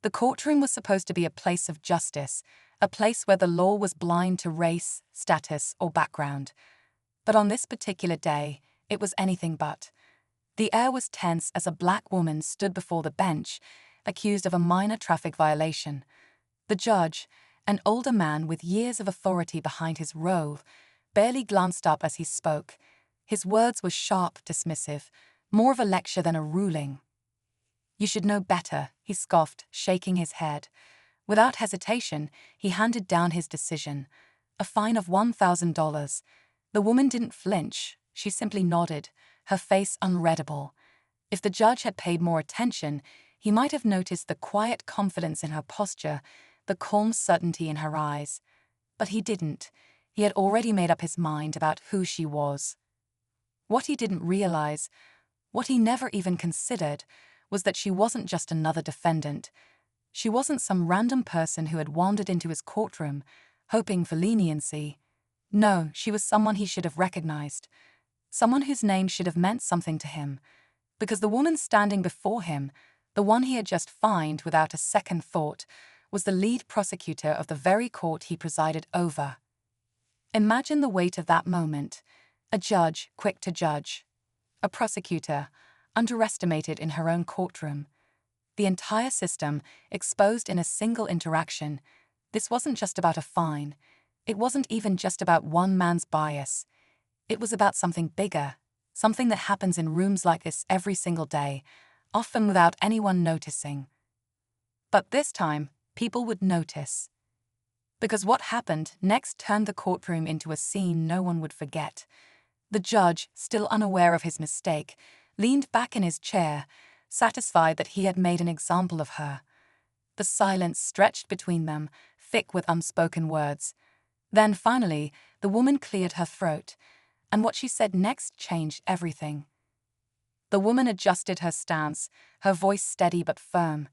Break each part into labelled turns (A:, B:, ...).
A: The courtroom was supposed to be a place of justice, a place where the law was blind to race, status, or background. But on this particular day, it was anything but. The air was tense as a black woman stood before the bench, accused of a minor traffic violation. The judge, an older man with years of authority behind his robe, barely glanced up as he spoke. His words were sharp, dismissive, more of a lecture than a ruling. "You should know better," he scoffed, shaking his head. Without hesitation, he handed down his decision, a fine of $1,000. The woman didn't flinch, she simply nodded, her face unreadable. If the judge had paid more attention, he might have noticed the quiet confidence in her posture, the calm certainty in her eyes. But he didn't. He had already made up his mind about who she was. What he didn't realize, what he never even considered, was that she wasn't just another defendant. She wasn't some random person who had wandered into his courtroom, hoping for leniency. No, she was someone he should have recognized. Someone whose name should have meant something to him. Because the woman standing before him, the one he had just fined without a second thought, was the lead prosecutor of the very court he presided over. Imagine the weight of that moment. A judge, quick to judge. A prosecutor, underestimated in her own courtroom. The entire system exposed in a single interaction. This wasn't just about a fine. It wasn't even just about one man's bias. It was about something bigger, something that happens in rooms like this every single day, often without anyone noticing. But this time, people would notice. Because what happened next turned the courtroom into a scene no one would forget. The judge, still unaware of his mistake, leaned back in his chair, satisfied that he had made an example of her. The silence stretched between them, thick with unspoken words. Then, finally, the woman cleared her throat, and what she said next changed everything. The woman adjusted her stance, her voice steady but firm.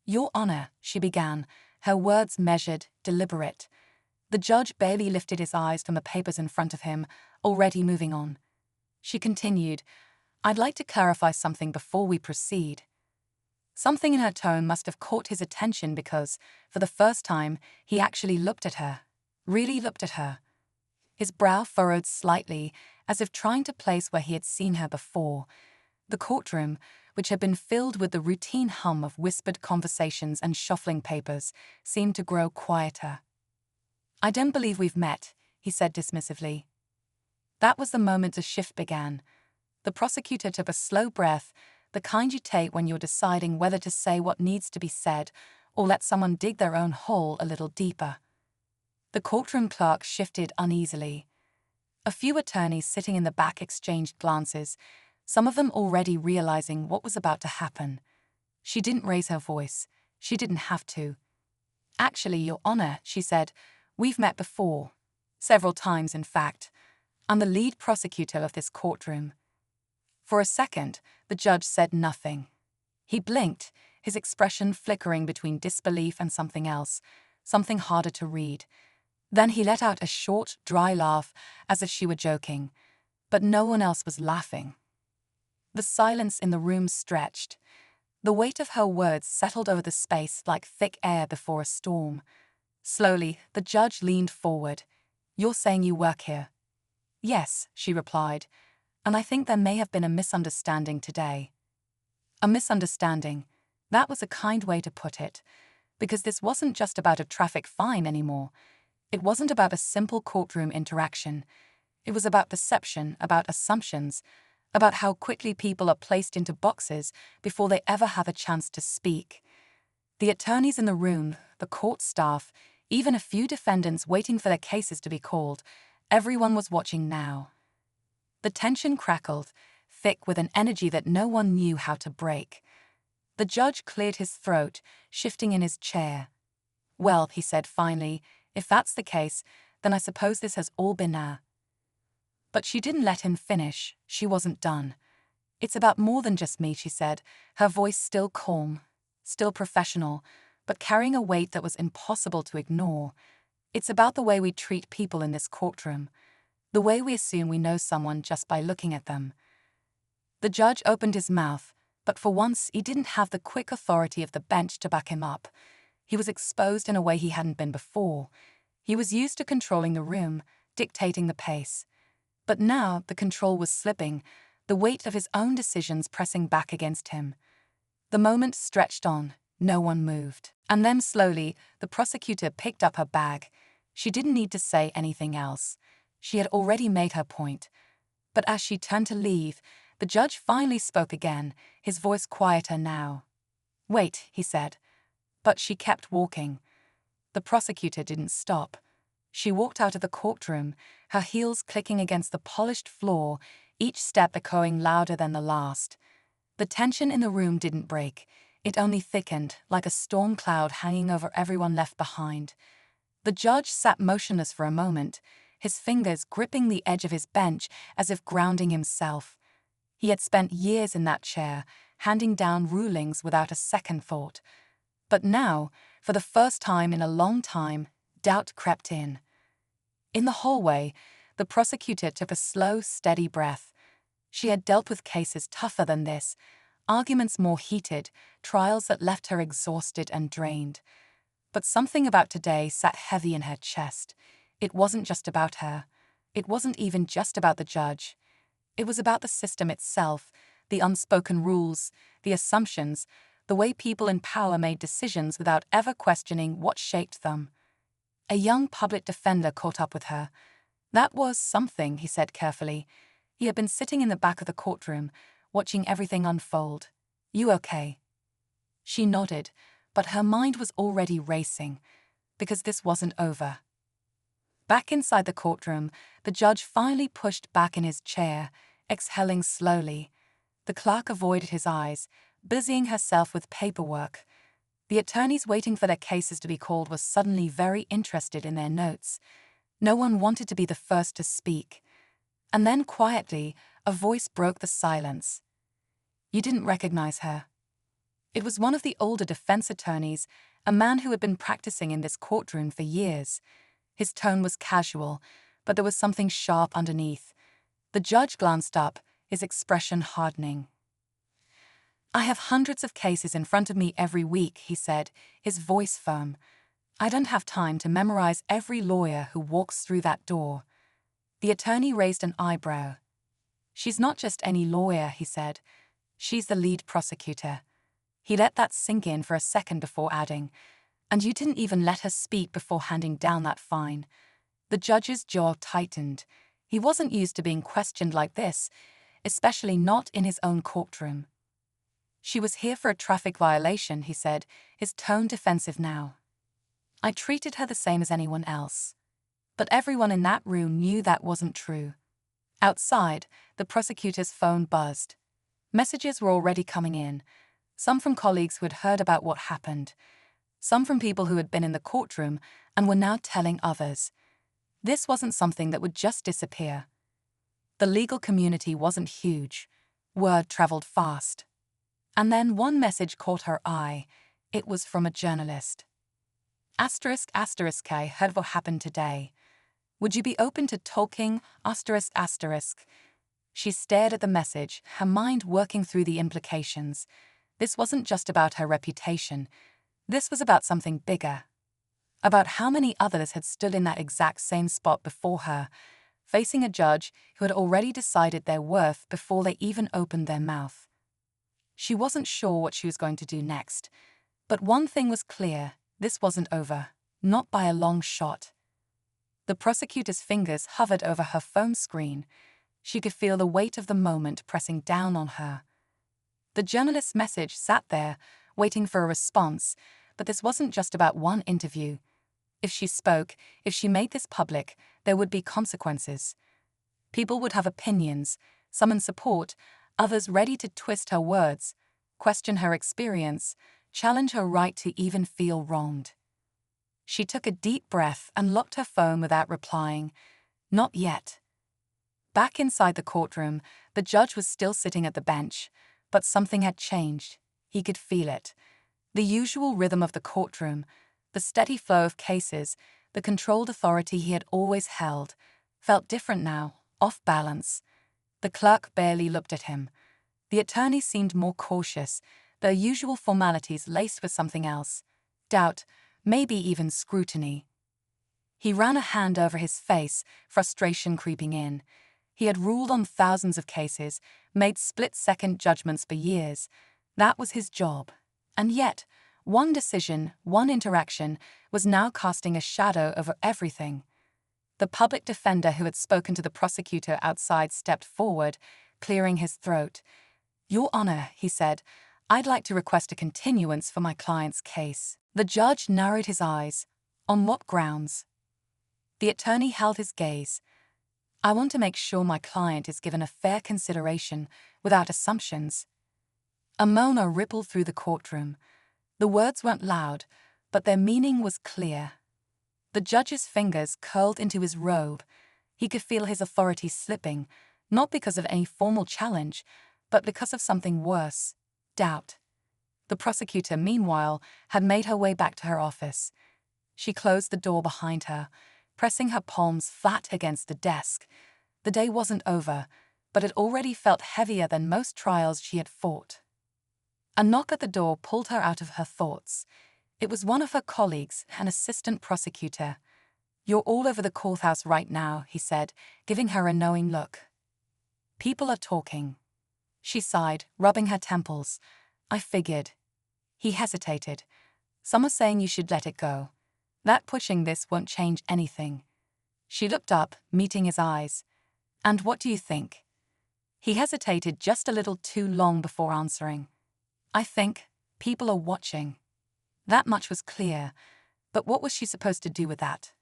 A: "Your Honor," she began, her words measured, deliberate. The judge barely lifted his eyes from the papers in front of him, already moving on. She continued, "I'd like to clarify something before we proceed." Something in her tone must have caught his attention because, for the first time, he actually looked at her. Really looked at her. His brow furrowed slightly, as if trying to place where he had seen her before. The courtroom, which had been filled with the routine hum of whispered conversations and shuffling papers, seemed to grow quieter. "I don't believe we've met," he said dismissively. That was the moment the shift began. The prosecutor took a slow breath, the kind you take when you're deciding whether to say what needs to be said or let someone dig their own hole a little deeper. The courtroom clerk shifted uneasily. A few attorneys sitting in the back exchanged glances, some of them already realizing what was about to happen. She didn't raise her voice. She didn't have to. "Actually, Your Honor," she said, "we've met before. Several times, in fact. I'm the lead prosecutor of this courtroom." For a second, the judge said nothing. He blinked, his expression flickering between disbelief and something else, something harder to read. Then he let out a short, dry laugh, as if she were joking. But no one else was laughing. The silence in the room stretched. The weight of her words settled over the space like thick air before a storm. Slowly, the judge leaned forward. "You're saying you work here?" "Yes," she replied, "and I think there may have been a misunderstanding today." A misunderstanding. That was a kind way to put it, because this wasn't just about a traffic fine anymore. It wasn't about a simple courtroom interaction. It was about perception, about assumptions, about how quickly people are placed into boxes before they ever have a chance to speak. The attorneys in the room, the court staff, even a few defendants waiting for their cases to be called, everyone was watching now. The tension crackled, thick with an energy that no one knew how to break. The judge cleared his throat, shifting in his chair. "Well," he said finally, "if that's the case, then I suppose this has all been But she didn't let him finish. She wasn't done. "It's about more than just me," she said, her voice still calm, still professional, but carrying a weight that was impossible to ignore. "It's about the way we treat people in this courtroom, the way we assume we know someone just by looking at them." The judge opened his mouth, But for once, he didn't have the quick authority of the bench to back him up. He was exposed in a way he hadn't been before. He was used to controlling the room, dictating the pace. But now the control was slipping, the weight of his own decisions pressing back against him. The moment stretched on. No one moved. And then slowly, the prosecutor picked up her bag. She didn't need to say anything else. She had already made her point. But as she turned to leave, the judge finally spoke again, his voice quieter now. "Wait," he said. But she kept walking. The prosecutor didn't stop. She walked out of the courtroom, her heels clicking against the polished floor, each step echoing louder than the last. The tension in the room didn't break. It only thickened, like a storm cloud hanging over everyone left behind. The judge sat motionless for a moment, his fingers gripping the edge of his bench as if grounding himself. He had spent years in that chair, handing down rulings without a second thought. But now, for the first time in a long time, doubt crept in. In the hallway, the prosecutor took a slow, steady breath. She had dealt with cases tougher than this, arguments more heated, trials that left her exhausted and drained. But something about today sat heavy in her chest. It wasn't just about her. It wasn't even just about the judge. It was about the system itself, the unspoken rules, the assumptions, the way people in power made decisions without ever questioning what shaped them. A young public defender caught up with her. "That was something," he said carefully. He had been sitting in the back of the courtroom, watching everything unfold. "You okay?" She nodded, but her mind was already racing, because this wasn't over. Back inside the courtroom, the judge finally pushed back in his chair, exhaling slowly. The clerk avoided his eyes, busying herself with paperwork. The attorneys waiting for their cases to be called were suddenly very interested in their notes. No one wanted to be the first to speak. And then quietly, a voice broke the silence. "You didn't recognize her." It was one of the older defense attorneys, a man who had been practicing in this courtroom for years. His tone was casual, but there was something sharp underneath. The judge glanced up, his expression hardening. "I have hundreds of cases in front of me every week," he said, his voice firm. "I don't have time to memorize every lawyer who walks through that door." The attorney raised an eyebrow. "She's not just any lawyer," he said. "She's the lead prosecutor." He let that sink in for a second before adding, "And you didn't even let her speak before handing down that fine." The judge's jaw tightened. He wasn't used to being questioned like this, especially not in his own courtroom. "She was here for a traffic violation," he said, his tone defensive now. "I treated her the same as anyone else." But everyone in that room knew that wasn't true. Outside, the prosecutor's phone buzzed. Messages were already coming in, some from colleagues who had heard about what happened, some from people who had been in the courtroom and were now telling others. This wasn't something that would just disappear. The legal community wasn't huge. Word traveled fast. And then one message caught her eye. It was from a journalist. ****, I heard what happened today. Would you be open to talking? ****. She stared at the message, her mind working through the implications. This wasn't just about her reputation. This was about something bigger. About how many others had stood in that exact same spot before her, facing a judge who had already decided their worth before they even opened their mouth. She wasn't sure what she was going to do next. But one thing was clear, this wasn't over, not by a long shot. The prosecutor's fingers hovered over her phone screen. She could feel the weight of the moment pressing down on her. The journalist's message sat there, waiting for a response, but this wasn't just about one interview. If she spoke, if she made this public, there would be consequences. People would have opinions, some in support, others ready to twist her words, question her experience, challenge her right to even feel wronged. She took a deep breath and locked her phone without replying. Not yet. Back inside the courtroom, the judge was still sitting at the bench, but something had changed. He could feel it. The usual rhythm of the courtroom, the steady flow of cases, the controlled authority he had always held, felt different now, off balance. The clerk barely looked at him. The attorney seemed more cautious, their usual formalities laced with something else. Doubt, maybe even scrutiny. He ran a hand over his face, frustration creeping in. He had ruled on thousands of cases, made split-second judgments for years. That was his job. And yet, one decision, one interaction, was now casting a shadow over everything. The public defender who had spoken to the prosecutor outside stepped forward, clearing his throat. "Your Honor," he said, "I'd like to request a continuance for my client's case." The judge narrowed his eyes. "On what grounds?" The attorney held his gaze. "I want to make sure my client is given a fair consideration, without assumptions." A murmur rippled through the courtroom. The words weren't loud, but their meaning was clear. The judge's fingers curled into his robe. He could feel his authority slipping, not because of any formal challenge, but because of something worse: doubt. The prosecutor, meanwhile, had made her way back to her office. She closed the door behind her, pressing her palms flat against the desk. The day wasn't over, but it already felt heavier than most trials she had fought. A knock at the door pulled her out of her thoughts. It was one of her colleagues, an assistant prosecutor. "You're all over the courthouse right now," he said, giving her a knowing look. "People are talking." She sighed, rubbing her temples. "I figured." He hesitated. "Some are saying you should let it go. That pushing this won't change anything." She looked up, meeting his eyes. "And what do you think?" He hesitated just a little too long before answering. "I think people are watching." That much was clear, but what was she supposed to do with that?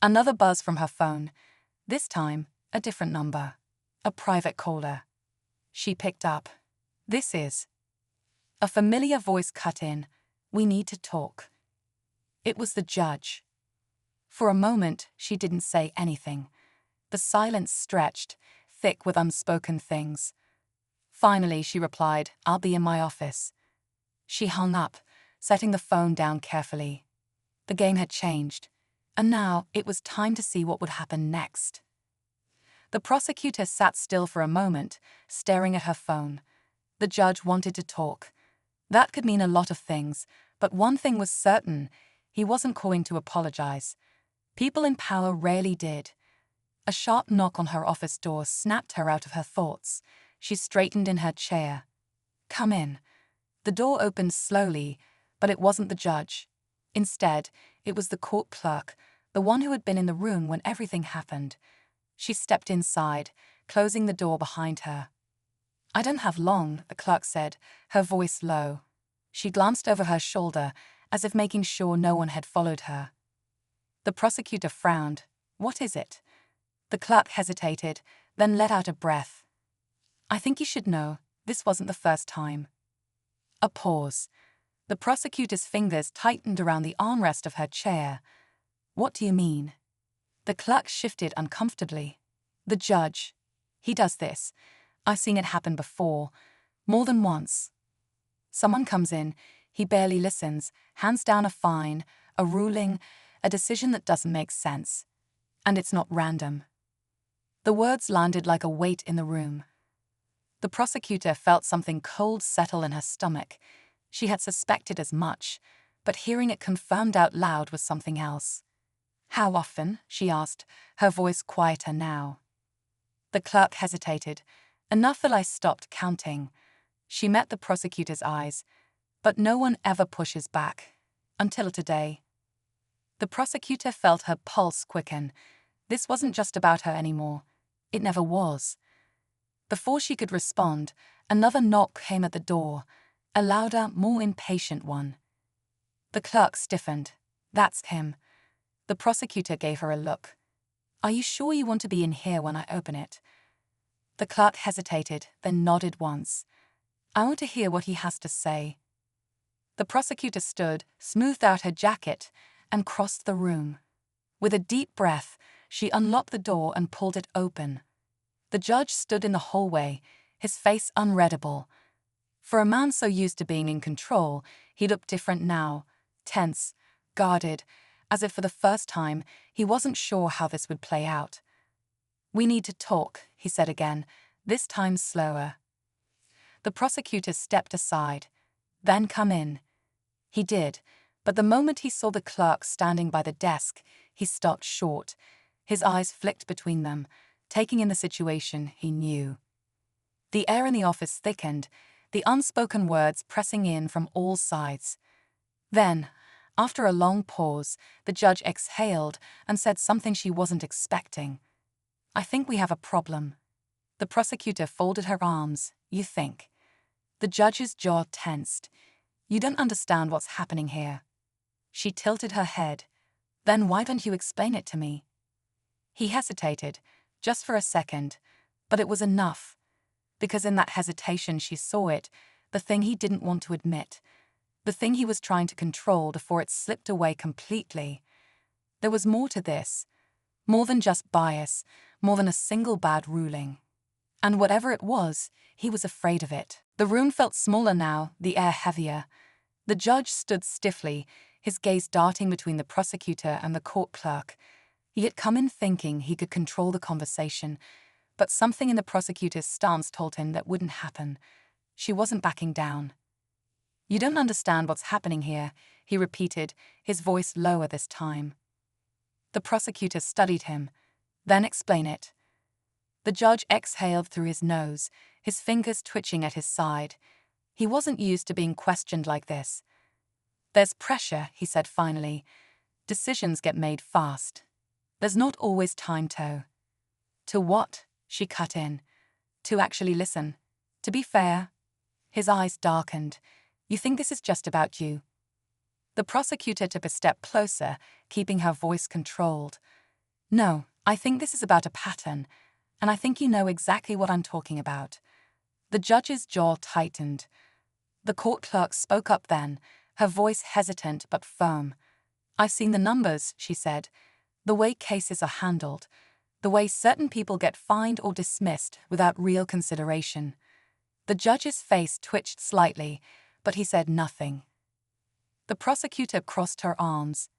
A: Another buzz from her phone. This time, a different number. A private caller. She picked up. "This is..." A familiar voice cut in. "We need to talk." It was the judge. For a moment, she didn't say anything. The silence stretched, thick with unspoken things. Finally, she replied, "I'll be in my office." She hung up, setting the phone down carefully. The game had changed, and now it was time to see what would happen next. The prosecutor sat still for a moment, staring at her phone. The judge wanted to talk. That could mean a lot of things, but one thing was certain: he wasn't going to apologize. People in power rarely did. A sharp knock on her office door snapped her out of her thoughts. She straightened in her chair. "Come in." The door opened slowly, but it wasn't the judge. Instead, it was the court clerk, the one who had been in the room when everything happened. She stepped inside, closing the door behind her. "I don't have long," the clerk said, her voice low. She glanced over her shoulder, as if making sure no one had followed her. The prosecutor frowned. "What is it?" The clerk hesitated, then let out a breath. "I think you should know, this wasn't the first time." A pause. The prosecutor's fingers tightened around the armrest of her chair. "What do you mean?" The clerk shifted uncomfortably. "The judge. He does this. I've seen it happen before. More than once. Someone comes in, he barely listens, hands down a fine, a ruling, a decision that doesn't make sense. And it's not random." The words landed like a weight in the room. The prosecutor felt something cold settle in her stomach. She had suspected as much, but hearing it confirmed out loud was something else. "How often?" she asked, her voice quieter now. The clerk hesitated, enough that I stopped counting. She met the prosecutor's eyes. "But no one ever pushes back. Until today." The prosecutor felt her pulse quicken. This wasn't just about her anymore. It never was. Before she could respond, another knock came at the door, a louder, more impatient one. The clerk stiffened. "That's him." The prosecutor gave her a look. "Are you sure you want to be in here when I open it?" The clerk hesitated, then nodded once. "I want to hear what he has to say." The prosecutor stood, smoothed out her jacket, and crossed the room. With a deep breath, she unlocked the door and pulled it open. The judge stood in the hallway, his face unreadable. For a man so used to being in control, he looked different now, tense, guarded, as if for the first time he wasn't sure how this would play out. "We need to talk," he said again, this time slower. The prosecutor stepped aside. "Then come in." He did, but the moment he saw the clerk standing by the desk, he stopped short. His eyes flicked between them, taking in the situation he knew. The air in the office thickened, the unspoken words pressing in from all sides. Then, after a long pause, the judge exhaled and said something she wasn't expecting. "I think we have a problem." The prosecutor folded her arms. "You think?" The judge's jaw tensed. "You don't understand what's happening here." She tilted her head. "Then why don't you explain it to me?" He hesitated, just for a second, but it was enough. Because in that hesitation she saw it, the thing he didn't want to admit, the thing he was trying to control before it slipped away completely. There was more to this, more than just bias, more than a single bad ruling. And whatever it was, he was afraid of it. The room felt smaller now, the air heavier. The judge stood stiffly, his gaze darting between the prosecutor and the court clerk. He had come in thinking he could control the conversation, but something in the prosecutor's stance told him that wouldn't happen. She wasn't backing down. "You don't understand what's happening here," he repeated, his voice lower this time. The prosecutor studied him. "Then explain it." The judge exhaled through his nose, his fingers twitching at his side. He wasn't used to being questioned like this. "There's pressure," he said finally. "Decisions get made fast. There's not always time to." "To what?" she cut in. "To actually listen. To be fair." His eyes darkened. "You think this is just about you?" The prosecutor took a step closer, keeping her voice controlled. "No, I think this is about a pattern, and I think you know exactly what I'm talking about." The judge's jaw tightened. The court clerk spoke up then, her voice hesitant but firm. "I've seen the numbers," she said. "The way cases are handled. The way certain people get fined or dismissed without real consideration." The judge's face twitched slightly, but he said nothing. The prosecutor crossed her arms.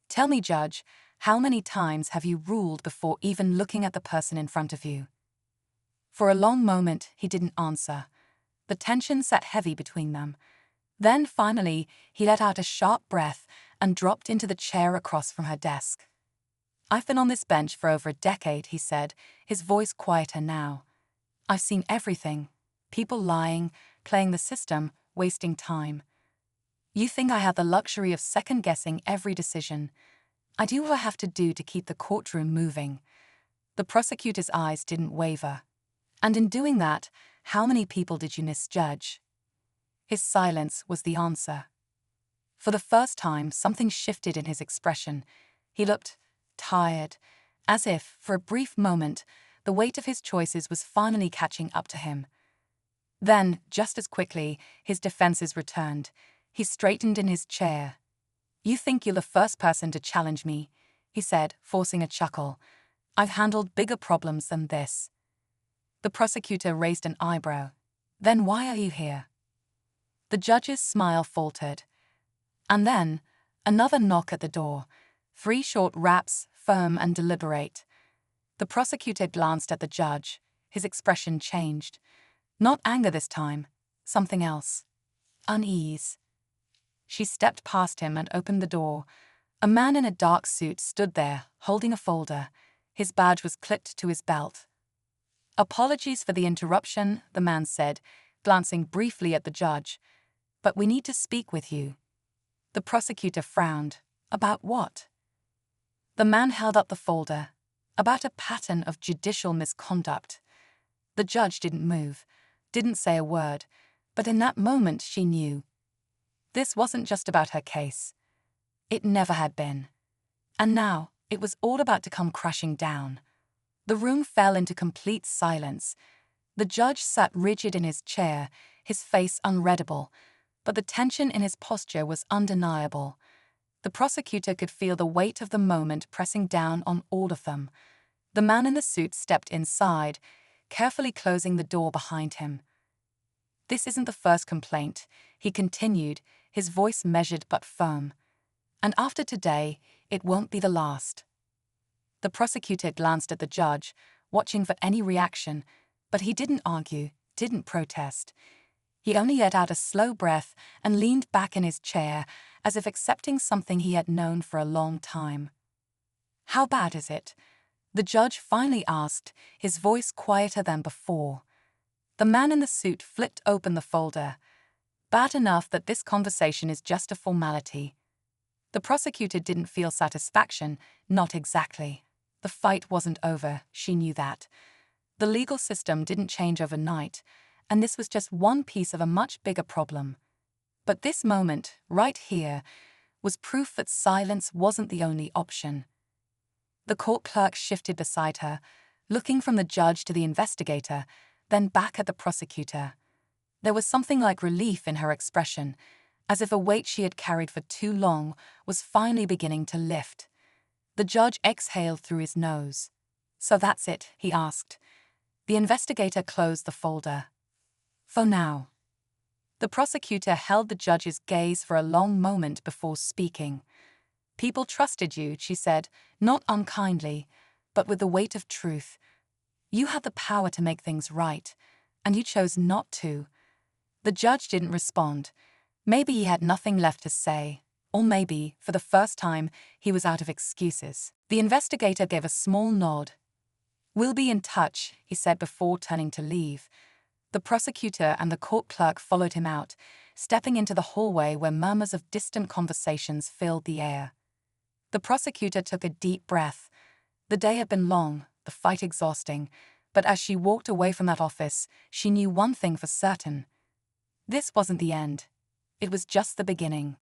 A: "Tell me, Judge, how many times have you ruled before even looking at the person in front of you?" For a long moment, he didn't answer. The tension sat heavy between them. Then, finally, he let out a sharp breath and dropped into the chair across from her desk. "I've been on this bench for over a decade," he said, his voice quieter now. "I've seen everything. People lying, playing the system, wasting time. You think I have the luxury of second-guessing every decision. I do what I have to do to keep the courtroom moving." The prosecutor's eyes didn't waver. "And in doing that, how many people did you misjudge?" His silence was the answer. For the first time, something shifted in his expression. He looked tired, as if, for a brief moment, the weight of his choices was finally catching up to him. Then, just as quickly, his defenses returned. He straightened in his chair. "You think you're the first person to challenge me," he said, forcing a chuckle. "I've handled bigger problems than this." The prosecutor raised an eyebrow. "Then why are you here?" The judge's smile faltered. And then, another knock at the door. 3 short raps, firm and deliberate. The prosecutor glanced at the judge. His expression changed. Not anger this time. Something else. Unease. She stepped past him and opened the door. A man in a dark suit stood there, holding a folder. His badge was clipped to his belt. "Apologies for the interruption," the man said, glancing briefly at the judge. "But we need to speak with you." The prosecutor frowned. "About what?" The man held up the folder. "About a pattern of judicial misconduct." The judge didn't move, didn't say a word, but in that moment she knew. This wasn't just about her case. It never had been. And now, it was all about to come crashing down. The room fell into complete silence. The judge sat rigid in his chair, his face unreadable, but the tension in his posture was undeniable. The prosecutor could feel the weight of the moment pressing down on all of them. The man in the suit stepped inside, carefully closing the door behind him. "This isn't the first complaint," he continued, his voice measured but firm. "And after today, it won't be the last." The prosecutor glanced at the judge, watching for any reaction, but he didn't argue, didn't protest. He only let out a slow breath and leaned back in his chair, as if accepting something he had known for a long time. "How bad is it?" the judge finally asked, his voice quieter than before. The man in the suit flipped open the folder. "Bad enough that this conversation is just a formality." The prosecutor didn't feel satisfaction, not exactly. The fight wasn't over, she knew that. The legal system didn't change overnight, and this was just one piece of a much bigger problem. But this moment, right here, was proof that silence wasn't the only option. The court clerk shifted beside her, looking from the judge to the investigator, then back at the prosecutor. There was something like relief in her expression, as if a weight she had carried for too long was finally beginning to lift. The judge exhaled through his nose. "So that's it?" he asked. The investigator closed the folder. "For now." The prosecutor held the judge's gaze for a long moment before speaking. "People trusted you," she said, not unkindly, but with the weight of truth. "You had the power to make things right, and you chose not to." The judge didn't respond. Maybe he had nothing left to say, or maybe, for the first time, he was out of excuses. The investigator gave a small nod. "We'll be in touch," he said before turning to leave. The prosecutor and the court clerk followed him out, stepping into the hallway where murmurs of distant conversations filled the air. The prosecutor took a deep breath. The day had been long, the fight exhausting, but as she walked away from that office, she knew one thing for certain. This wasn't the end. It was just the beginning.